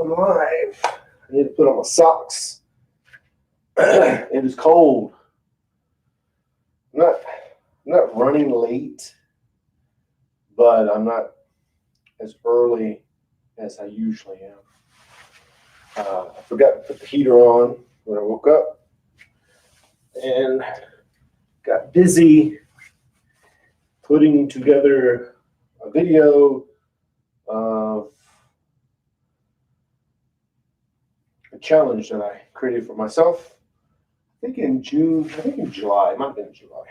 going live. I need to put on my socks. It is cold. I'm not running late, but I'm not as early as I usually am. I forgot to put the heater on when I woke up and got busy putting together a video of a challenge that I created for myself. I think in July, it might have been July,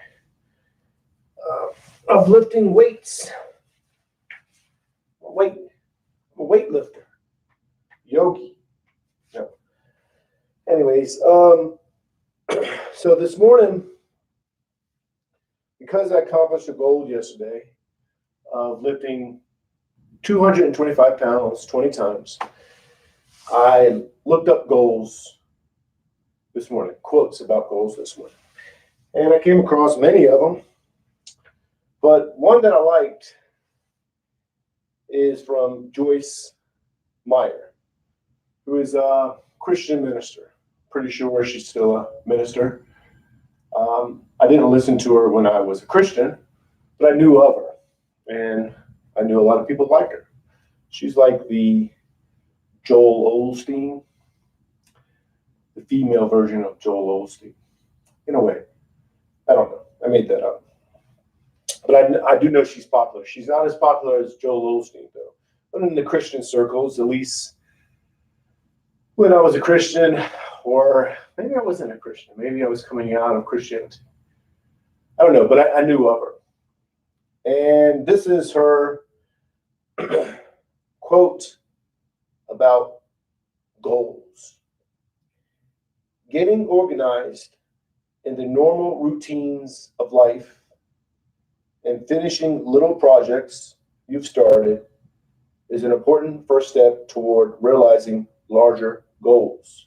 of lifting weights. I'm a weightlifter, yogi. No. Anyways, so this morning, because I accomplished a goal yesterday of lifting 225 pounds 20 times, I looked up goals this morning, quotes about goals this morning. And I came across many of them. But one that I liked is from Joyce Meyer, who is a Christian minister. Pretty sure she's still a minister. I didn't listen to her when I was a Christian, but I knew of her. And I knew a lot of people like her. She's like the Joel Osteen, the female version of Joel Osteen. In a way. I don't know. I made that up. But I do know she's popular. She's not as popular as Joel Osteen, though. But in the Christian circles, at least when I was a Christian, or maybe I wasn't a Christian. Maybe I was coming out of Christianity. I don't know, but I knew of her. And this is her quote about goals. Getting organized in the normal routines of life and finishing little projects you've started is an important first step toward realizing larger goals.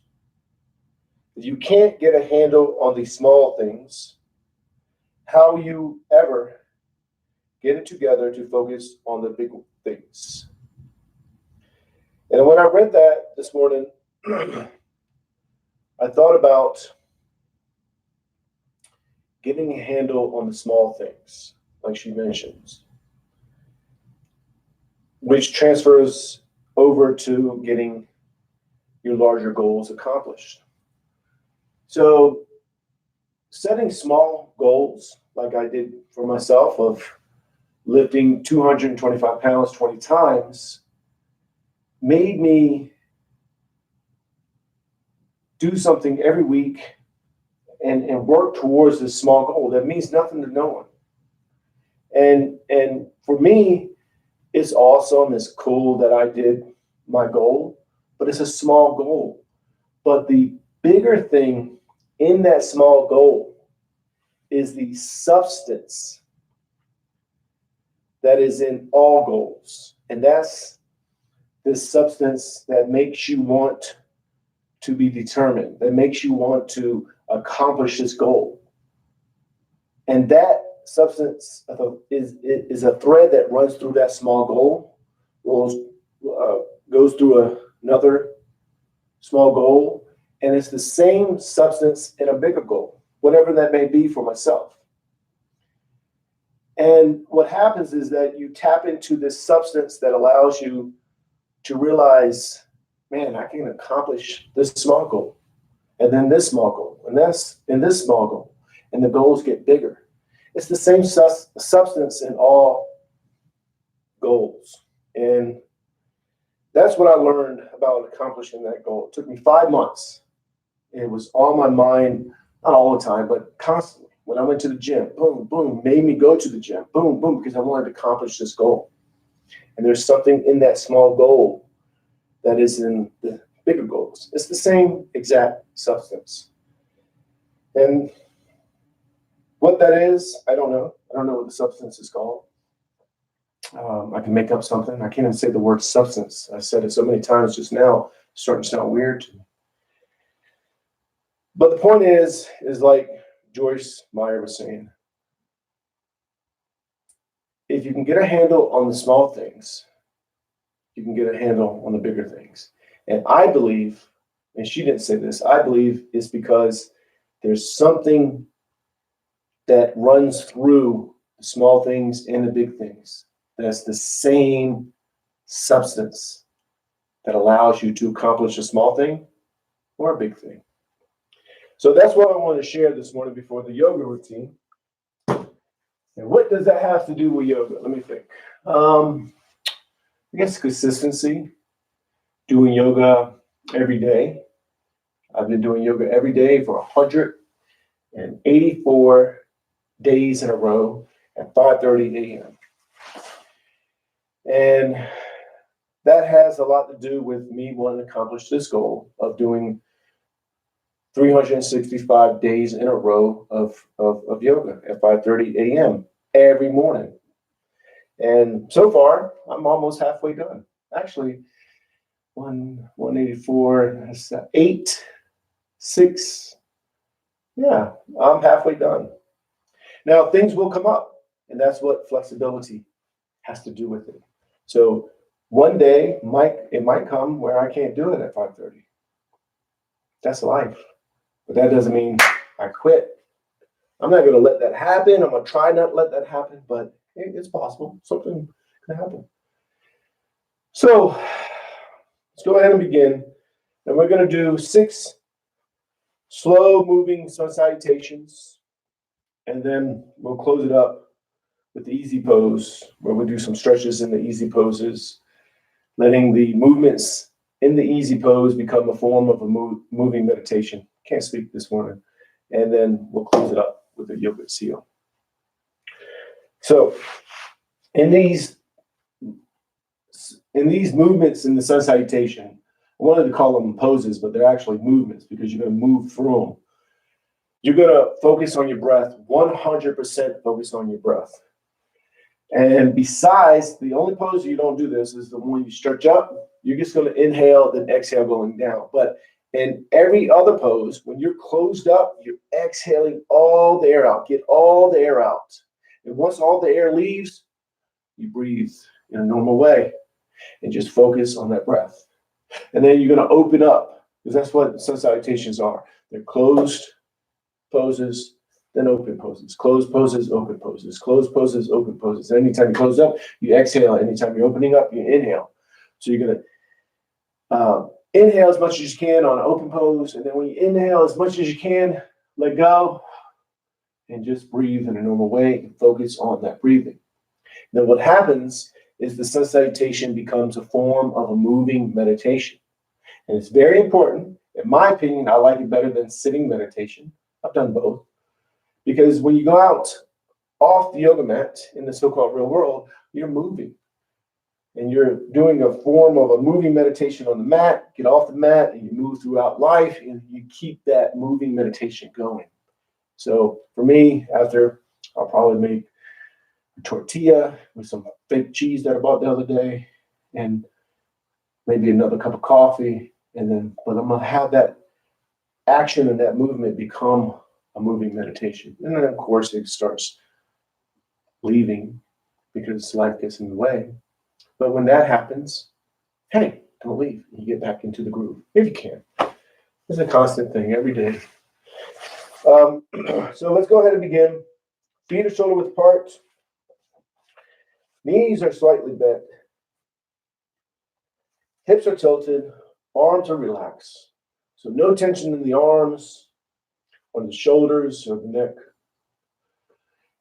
If you can't get a handle on these small things, how will you ever get it together to focus on the big things? And when I read that this morning, I thought about getting a handle on the small things, like she mentions, which transfers over to getting your larger goals accomplished. So setting small goals, like I did for myself, of lifting 225 pounds 20 times, made me do something every week and work towards this small goal that means nothing to no one. And for me, it's awesome, it's cool that I did my goal, but it's a small goal. But the bigger thing in that small goal is the substance that is in all goals. And that's this substance that makes you want to be determined, that makes you want to accomplish this goal. And that substance is a thread that runs through that small goal, goes through another small goal, and it's the same substance in a bigger goal, whatever that may be for myself. And what happens is that you tap into this substance that allows you to realize, man, I can accomplish this small goal, and then this small goal, and this small goal, and the goals get bigger. It's the same substance in all goals. And that's what I learned about accomplishing that goal. It took me 5 months. It was on my mind, not all the time, but constantly. When I went to the gym, boom, boom, made me go to the gym, boom, boom, because I wanted to accomplish this goal. And there's something in that small goal that is in the bigger goals. It's the same exact substance. And what that is, I don't know. I don't know what the substance is called. I can make up something. I can't even say the word substance. I said it so many times just now, it's starting to sound weird to me. But the point is like Joyce Meyer was saying, if you can get a handle on the small things, you can get a handle on the bigger things. And I believe, and she didn't say this, I believe it's because there's something that runs through the small things and the big things. That's the same substance that allows you to accomplish a small thing or a big thing. So that's what I want to share this morning before the yoga routine. And what does that have to do with yoga? Let me think. I guess consistency, doing yoga every day. I've been doing yoga every day for 184 days in a row at 5:30 a.m. And that has a lot to do with me wanting to accomplish this goal of doing 365 days in a row of yoga at 5:30 a.m. every morning. And so far, I'm almost halfway done. Actually, 184, that's 8, 6. Yeah, I'm halfway done. Now, things will come up, and that's what flexibility has to do with it. So one day, it might come where I can't do it at 5:30. That's life. But that doesn't mean I quit. I'm not going to let that happen. I'm going to try not to let that happen, but it's possible. Something can happen. So let's go ahead and begin. And we're going to do 6 slow moving sun salutations. And then we'll close it up with the easy pose, where we'll do some stretches in the easy poses, letting the movements in the easy pose become a form of a moving meditation. Can't speak this morning. And then we'll close it up with a yoga seal. So in these movements in the sun salutation, I wanted to call them poses, but they're actually movements because you're going to move through them. You're going to focus on your breath, 100% focus on your breath. And besides, the only pose you don't do this is the one you stretch up. You're just going to inhale, then exhale going down. But in every other pose, when you're closed up, you're exhaling all the air out. Get all the air out. And once all the air leaves, you breathe in a normal way and just focus on that breath. And then you're going to open up, because that's what sun salutations are. They're closed poses, then open poses. Closed poses, open poses. Closed poses, open poses. Anytime you close up, you exhale. Anytime you're opening up, you inhale. So you're going to inhale as much as you can on an open pose. And then when you inhale as much as you can, let go and just breathe in a normal way and focus on that breathing. Then what happens is the sun salutation becomes a form of a moving meditation. And it's very important. In my opinion, I like it better than sitting meditation. I've done both. Because when you go out off the yoga mat in the so-called real world, you're moving. And you're doing a form of a moving meditation on the mat. Get off the mat and you move throughout life and you keep that moving meditation going. So for me, after I'll probably make a tortilla with some fake cheese that I bought the other day and maybe another cup of coffee. But I'm going to have that action and that movement become a moving meditation. And then, of course, it starts leaving because life gets in the way. But when that happens, hey, don't leave. You get back into the groove, if you can. It's a constant thing every day. So let's go ahead and begin. Feet are shoulder width apart. Knees are slightly bent. Hips are tilted. Arms are relaxed. So no tension in the arms, or the shoulders, or the neck.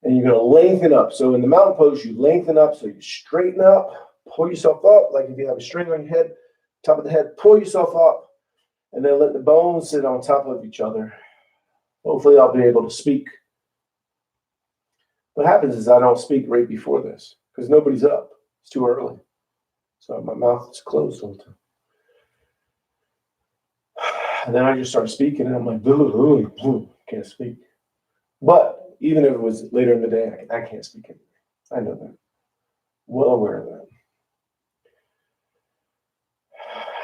And you're going to lengthen up. So in the mountain pose, you lengthen up. So you straighten up, pull yourself up, like if you have a string on your head, top of the head, pull yourself up, and then let the bones sit on top of each other. Hopefully I'll be able to speak. What happens is I don't speak right before this because nobody's up. It's too early. So my mouth is closed all the time. And then I just start speaking and I'm like, can't speak. But even if it was later in the day, I can't speak anymore. I know that. Well aware of that.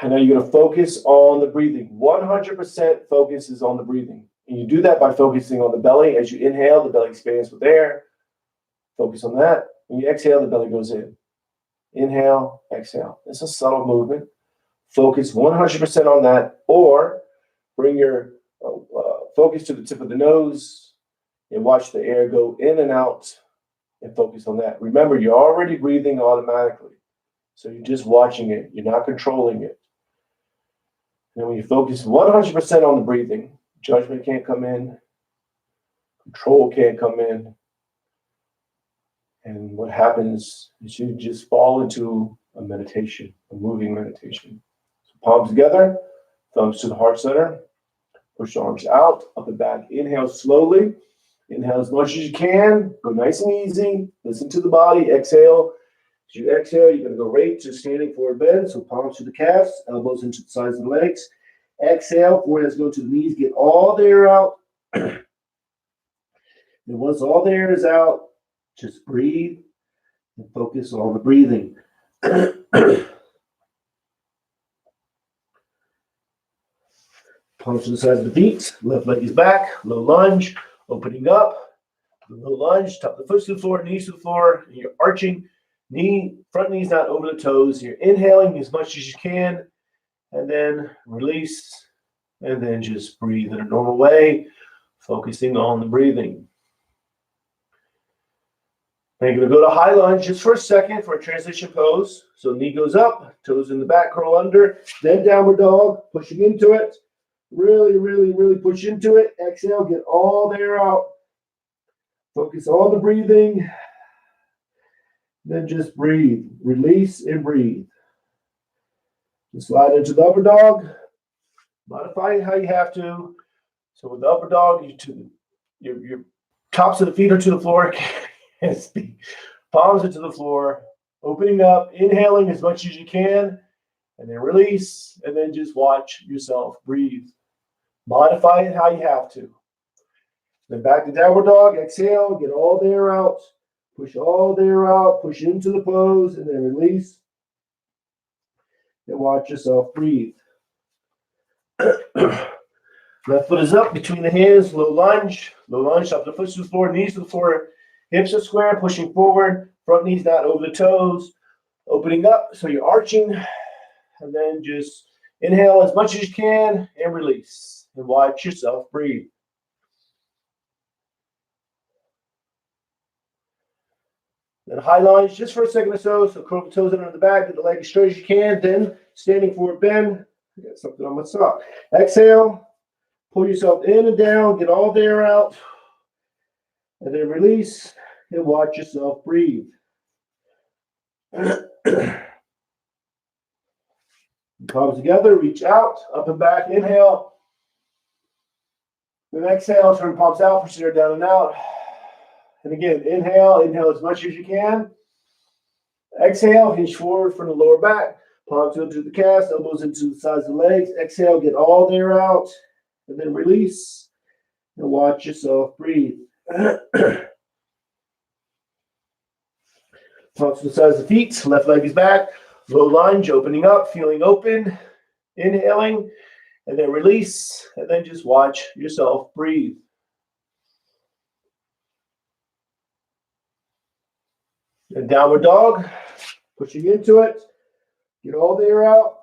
And now you're going to focus on the breathing. 100% focus is on the breathing. And you do that by focusing on the belly. As you inhale, the belly expands with air. Focus on that. When you exhale, the belly goes in. Inhale, exhale. It's a subtle movement. focus 100% on that, or bring your focus to the tip of the nose and watch the air go in and out and focus on that. Remember, you're already breathing automatically. So you're just watching it. You're not controlling it. And when you focus 100% on the breathing, judgment can't come in, control can't come in. And what happens is you just fall into a meditation, a moving meditation. So palms together, thumbs to the heart center. Push the arms out, up and back. Inhale slowly. Inhale as much as you can. Go nice and easy. Listen to the body. Exhale. As you exhale, you're going to go right to standing forward bend. So palms to the calves, elbows into the sides of the legs. Exhale, foreheads go to the knees. Get all the air out. And once all the air is out, just breathe and focus on the breathing. Palms to the sides of the feet. Left leg is back. Low lunge. Opening up. Low lunge. Top of the foot to the floor. Knees to the floor. And you're arching. Front knees not over the toes. You're inhaling as much as you can. And then release. And then just breathe in a normal way. Focusing on the breathing. Now you're going to go to high lunge just for a second for a transition pose. So knee goes up, toes in the back, curl under, then downward dog, pushing into it. Really, really, really push into it. Exhale, get all the air out. Focus on the breathing. Then just breathe. Release and breathe. And slide into the upper dog. Modify it how you have to. So with the upper dog, your tops of the feet are to the floor. Palms into the floor, opening up, inhaling as much as you can, and then release, and then just watch yourself breathe. Modify it how you have to. Then back to downward dog, exhale, get all the air out, push all the air out, push into the pose, and then release, and watch yourself breathe. Left foot is up between the hands, low lunge, top of the foot to the floor, knees to the floor. Hips are square, pushing forward. Front knees not over the toes. Opening up, so you're arching. And then just inhale as much as you can and release. And watch yourself breathe. Then high lunge just for a second or so. So curl the toes under the back, get the leg as straight as you can. Then standing forward bend. I got something on my sock. Exhale. Pull yourself in and down. Get all the air out. And then release and watch yourself breathe. Palms together, reach out, up and back, inhale. Then exhale, turn the palms out, push the air down and out. And again, inhale as much as you can. Exhale, hinge forward from the lower back. Palms go to the calves, elbows into the sides of the legs. Exhale, get all the air out. And then release and watch yourself breathe. Palms to the sides of the feet, left leg is back, low lunge, opening up, feeling open, inhaling, and then release, and then just watch yourself breathe. And downward dog, pushing into it, get all the air out,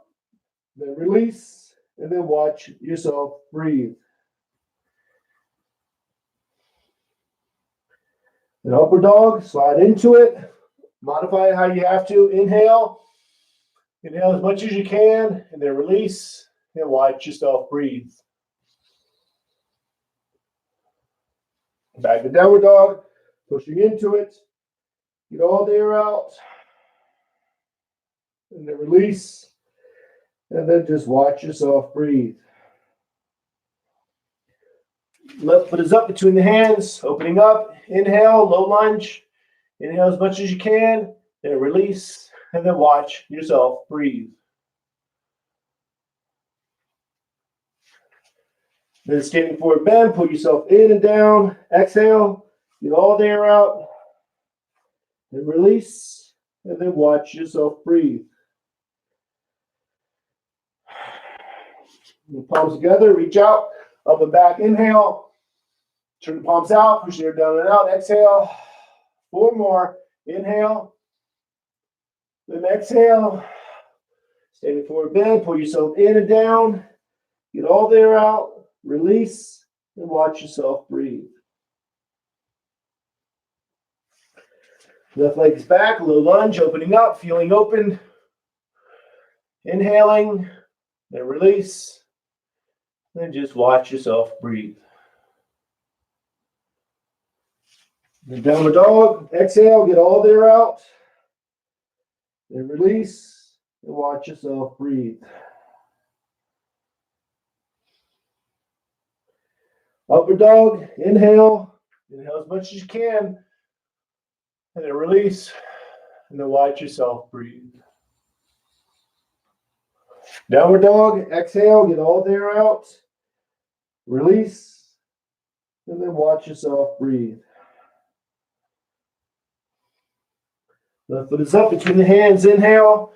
then release, and then watch yourself breathe. An upper dog, slide into it. Modify it how you have to. Inhale as much as you can, and then release, and watch yourself breathe. Back to downward dog, pushing into it. Get all the air out, and then release, and then just watch yourself breathe. Left foot is up between the hands, opening up. Inhale, low lunge. Inhale as much as you can, then release, and then watch yourself breathe. Then standing forward bend, pull yourself in and down. Exhale, get all the air out, then release, and then watch yourself breathe. And palms together, reach out, up and back. Inhale, turn the palms out, push the air down and out. Exhale. 4 more. Inhale. Then exhale. Standing forward bend, pull yourself in and down. Get all the air out, release, and watch yourself breathe. Left leg is back, low lunge, opening up, feeling open. Inhaling, then release. Then just watch yourself breathe. Then downward dog, exhale, get all the air out. Then release, and watch yourself breathe. Upward dog, inhale. Inhale as much as you can. And then release. And then watch yourself breathe. Downward dog, exhale, get all the air out. Release. And then watch yourself breathe. Left foot is up between the hands. Inhale.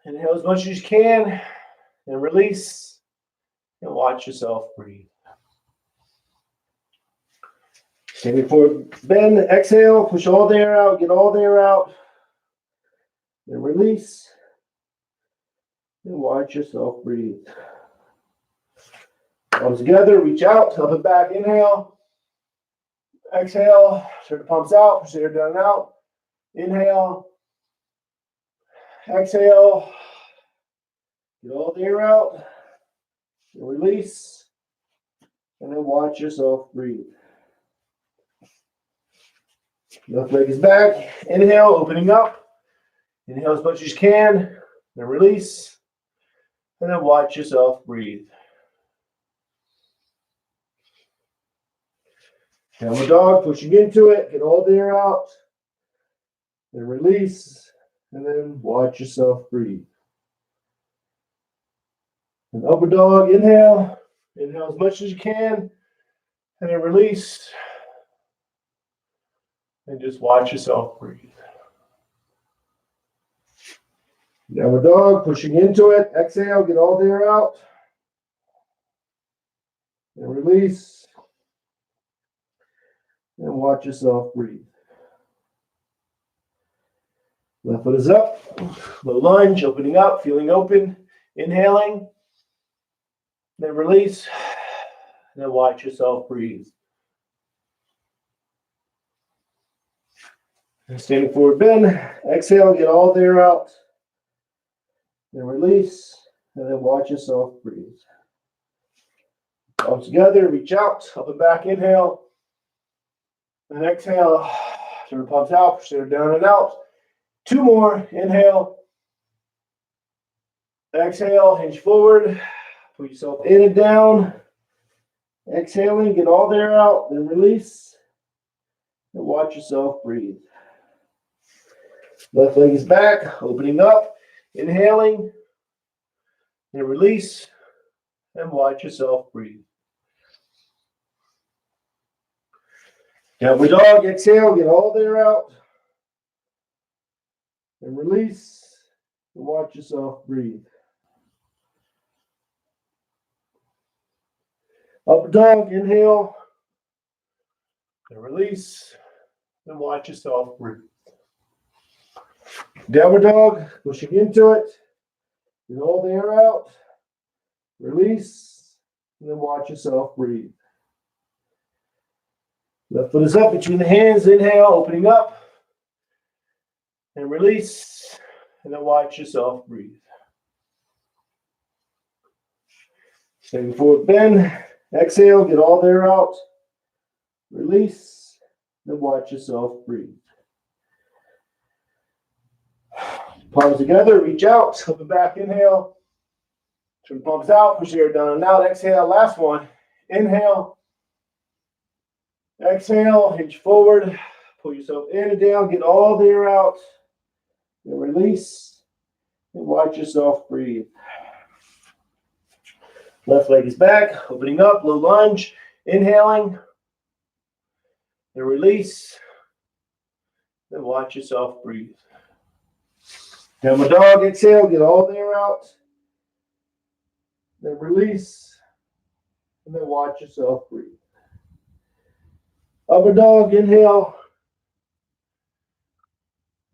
Inhale as much as you can. And release. And watch yourself breathe. Standing forward, bend, exhale, push all the air out, get all the air out. Then release. And watch yourself breathe. Palms together, reach out, up and back, inhale. Exhale, turn the palms out, push the air down and out. Inhale. Exhale. Get all the air out. And release. And then watch yourself breathe. Left leg is back. Inhale, opening up. Inhale as much as you can. Then release. And then watch yourself breathe. Downward dog, pushing into it. Get all the air out. Then release. And then watch yourself breathe. And upward dog, inhale. Inhale as much as you can. And then release. And just watch yourself breathe. Downward dog, pushing into it. Exhale, get all the air out. And release. And watch yourself breathe. Left foot is up. Low lunge, opening up, feeling open. Inhaling. Then release. Then watch yourself breathe. And standing forward bend. Exhale, get all the air out. Then release. And then watch yourself breathe. Palms together, reach out, up and back, inhale. And exhale. Turn the palms out, push it down and out. Two more. Inhale. Exhale, hinge forward. Put yourself in and down. Exhaling, get all the air out. Then release. And watch yourself breathe. Left leg is back, opening up, inhaling, and release, and watch yourself breathe. Downward dog, exhale, get all the air out, and release, and watch yourself breathe. Upward dog, inhale, and release, and watch yourself breathe. Downward dog, pushing into it. Get all the air out. Release. And then watch yourself breathe. Left foot is up between the hands. Inhale, opening up. And release. And then watch yourself breathe. Standing forward bend. Exhale, get all the air out. Release. Then watch yourself breathe. Palms together, reach out, up and back, inhale. Turn the palms out, push the air down and out. Exhale, last one. Inhale. Exhale, hinge forward. Pull yourself in and down, get all the air out. Then release. And watch yourself breathe. Left leg is back, opening up, low lunge. Inhaling. Then release. Then watch yourself breathe. Downward dog, exhale, get all the air out. Then release. And then watch yourself breathe. Upward dog, inhale.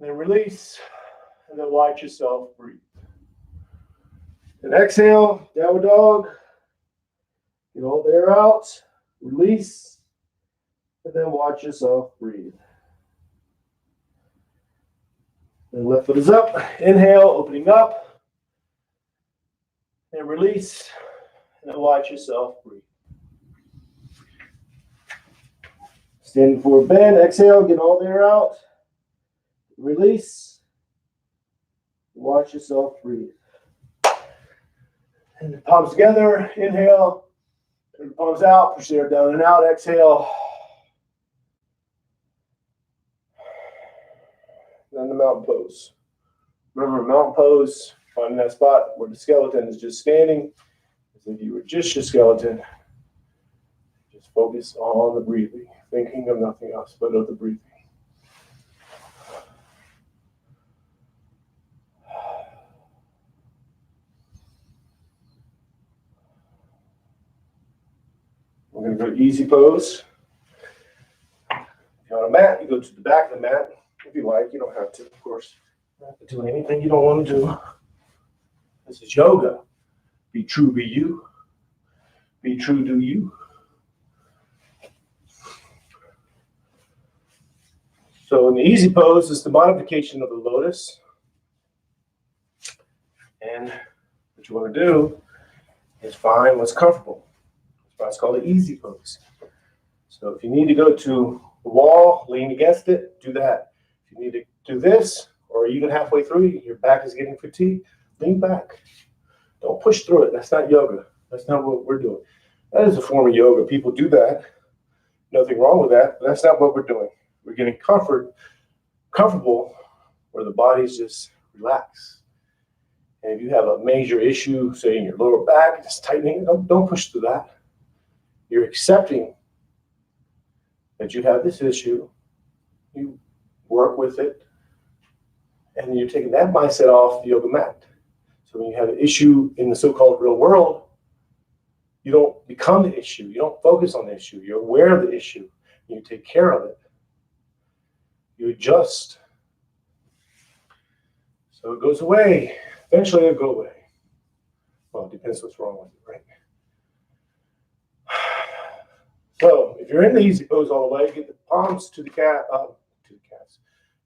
Then release. And then watch yourself breathe. And exhale, downward dog. Get all the air out, release, and then watch yourself breathe. Then left foot is up, inhale, opening up, and release, and then watch yourself breathe. Standing forward bend, exhale, get all the air out, release, watch yourself breathe. And the palms together, inhale, turn the palms out, push the air down and out, exhale. Then the mountain pose. Remember, mountain pose, finding that spot where the skeleton is just standing, as if you were just your skeleton. Just focus on the breathing, thinking of nothing else but of the breathing. We're going to go to easy pose. If you're on a mat, you go to the back of the mat. If you like, you don't have to, of course. You don't have to do anything you don't want to do. This is yoga. Be true, be you. Be true, do you. So in the easy pose, it's the modification of the lotus. And what you want to do is find what's comfortable. That's why it's called the easy pose. So if you need to go to the wall, lean against it, do that. If you need to do this, or even halfway through, your back is getting fatigued, lean back. Don't push through it. That's not yoga. That's not what we're doing. That is a form of yoga. People do that. Nothing wrong with that, but that's not what we're doing. We're getting comfortable where the body's just relaxed. And if you have a major issue, say in your lower back, it's tightening, don't push through that. You're accepting that you have this issue. You work with it, and you're taking that mindset off the yoga mat. So when you have an issue in the so-called real world, you don't become the issue. You don't focus on the issue. You're aware of the issue. And you take care of it. You adjust. So it goes away. Eventually it'll go away. Well, it depends what's wrong with you, right? So if you're in the easy pose all the way, get the palms to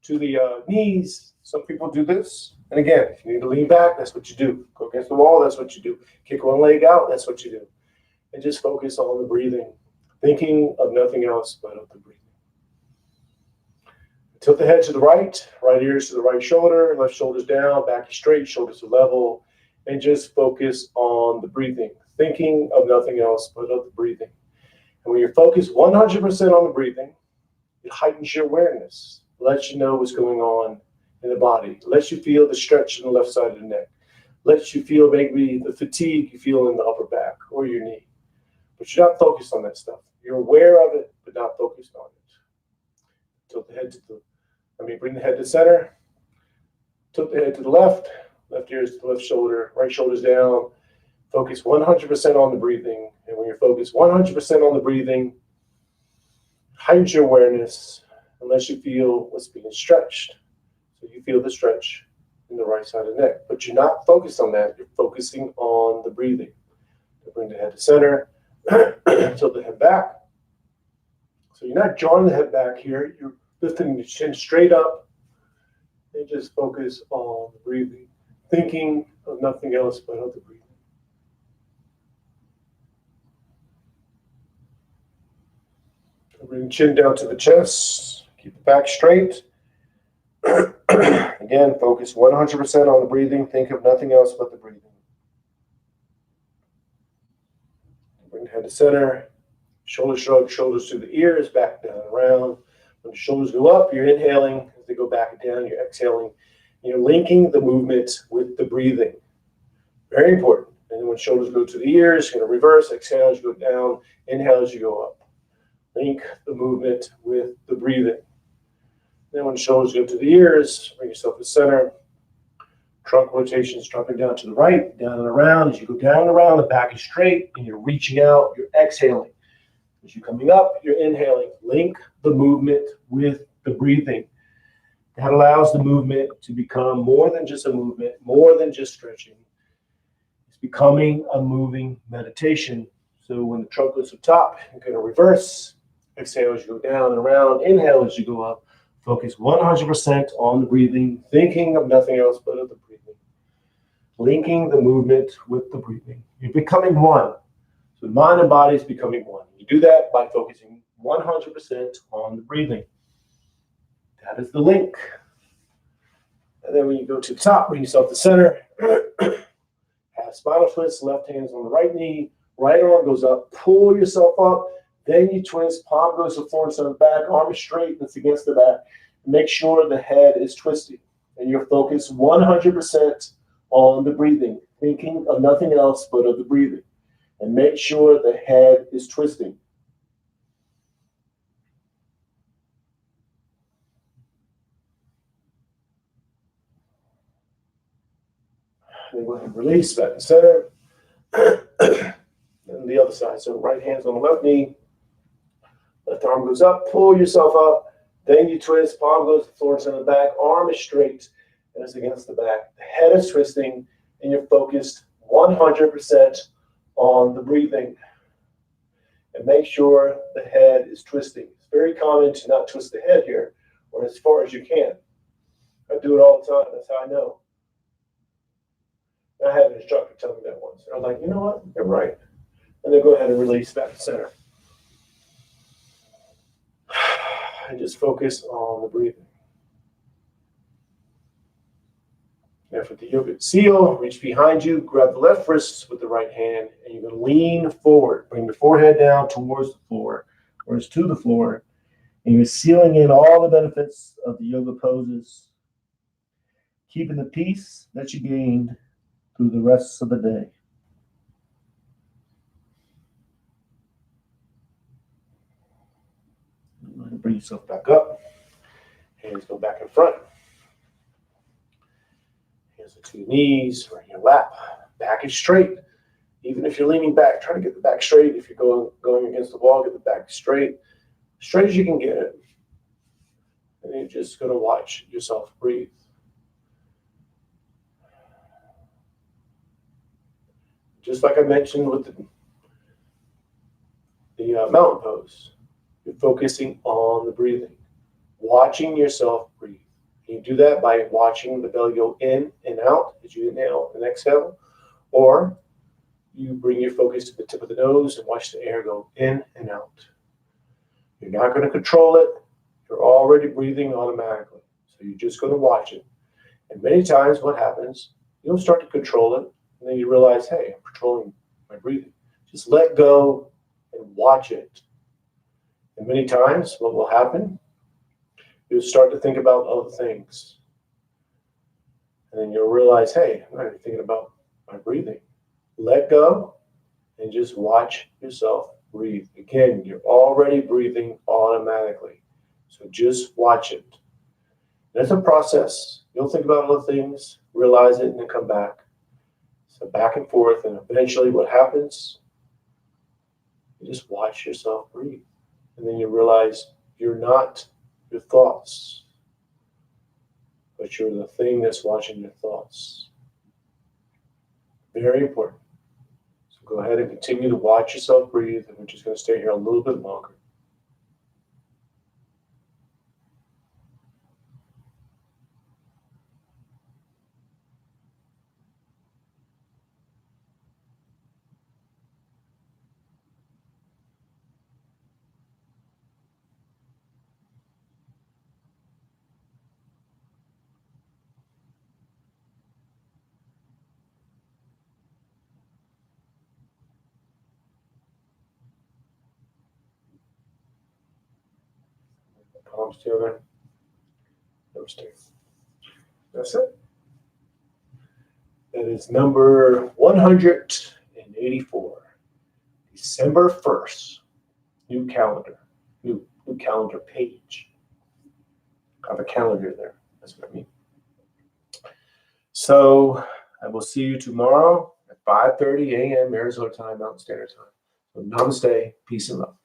the knees. Some people do this. And again, if you need to lean back, that's what you do. Go against the wall, that's what you do. Kick one leg out, that's what you do. And just focus on the breathing, thinking of nothing else but of the breathing. Tilt the head to the right ears to the right shoulder, left shoulder's down, back is straight, shoulders are level, and just focus on the breathing, thinking of nothing else but of the breathing. And when you're focused 100% on the breathing, it heightens your awareness, lets you know what's going on in the body, lets you feel the stretch in the left side of the neck, lets you feel maybe the fatigue you feel in the upper back or your knee. But you're not focused on that stuff. You're aware of it, but not focused on it. Tilt the head to bring the head to center. Tilt the head to the left ears to the left shoulder, right shoulder's down. Focus 100% on the breathing. And when you're focused 100% on the breathing, heightens your awareness unless you feel what's being stretched. So you feel the stretch in the right side of the neck. But you're not focused on that. You're focusing on the breathing. So bring the head to center. Tilt the head back. So you're not drawing the head back here. You're lifting the chin straight up and just focus on the breathing, thinking of nothing else but of the breathing. Bring the chin down to the chest. Keep the back straight. Again, focus 100% on the breathing. Think of nothing else but the breathing. Bring the head to center. Shoulder shrug, shoulders to the ears, back down and around. When the shoulders go up, you're inhaling. As they go back and down, you're exhaling. You're linking the movement with the breathing. Very important. And then when shoulders go to the ears, you're going to reverse. Exhale as you go down. Inhale as you go up. Link the movement with the breathing. Then when shoulders go to the ears, bring yourself to center. Trunk rotations dropping down to the right, down and around. As you go down and around, the back is straight, and you're reaching out, you're exhaling. As you're coming up, you're inhaling. Link the movement with the breathing. That allows the movement to become more than just a movement, more than just stretching. becoming a moving meditation. So when the trunk goes to the top, you're going to reverse. Exhale as you go down and around. Inhale as you go up. Focus 100% on the breathing, thinking of nothing else but of the breathing. Linking the movement with the breathing. You're becoming one. So mind and body is becoming one. You do that by focusing 100% on the breathing. That is the link. And then when you go to the top, bring yourself to center. Have spinal twist, left hand's on the right knee, right arm goes up, pull yourself up, then you twist, palm goes to the floor, so the back, arm is straight, that's against the back. Make sure the head is twisting, and you're focused 100% on the breathing, thinking of nothing else but of the breathing. And make sure the head is twisting. Then go ahead and release, back to center. And the other side, so right hand's on the left knee, left arm goes up, pull yourself up, then you twist, palm goes to the floor, center the back, arm is straight, and it's against the back. The head is twisting, and you're focused 100% on the breathing. And make sure the head is twisting. It's very common to not twist the head here, or as far as you can. I do it all the time, that's how I know. I had an instructor tell me that once. I was like, you know what? You're right. And then go ahead and release back to center. And just focus on the breathing. Now for the yoga seal, reach behind you, grab the left wrist with the right hand, and you're going to lean forward. Bring the forehead down towards the floor, or it's to the floor. And you're sealing in all the benefits of the yoga poses, keeping the peace that you gained through the rest of the day. Bring yourself back up. Hands go back in front. Hands to your knees or in your lap. Back is straight. Even if you're leaning back, try to get the back straight. If you're going against the wall, get the back straight. Straight as you can get it. And you're just going to watch yourself breathe. Just like I mentioned with the mountain pose. You're focusing on the breathing, watching yourself breathe. You do that by watching the belly go in and out as you inhale and exhale, or you bring your focus to the tip of the nose and watch the air go in and out. You're not going to control it. You're already breathing automatically. So you're just going to watch it. And many times what happens, you'll start to control it, and then you realize, hey, I'm controlling my breathing. Just let go and watch it. And many times what will happen, you'll start to think about other things. And then you'll realize, hey, I'm not even thinking about my breathing. Let go and just watch yourself breathe. Again, you're already breathing automatically. So just watch it. And it's a process. You'll think about other things, realize it, and then come back. So back and forth, and eventually what happens, you just watch yourself breathe. And then you realize you're not your thoughts, but you're the thing that's watching your thoughts. Very important. So go ahead and continue to watch yourself breathe, and we're just going to stay here a little bit longer. Palms together. Namaste. That's it. That is number 184. December 1st. New calendar. New calendar page. I have a calendar there. That's what I mean. So I will see you tomorrow at 5:30 a.m. Arizona time, Mountain Standard Time. So namaste, peace and love.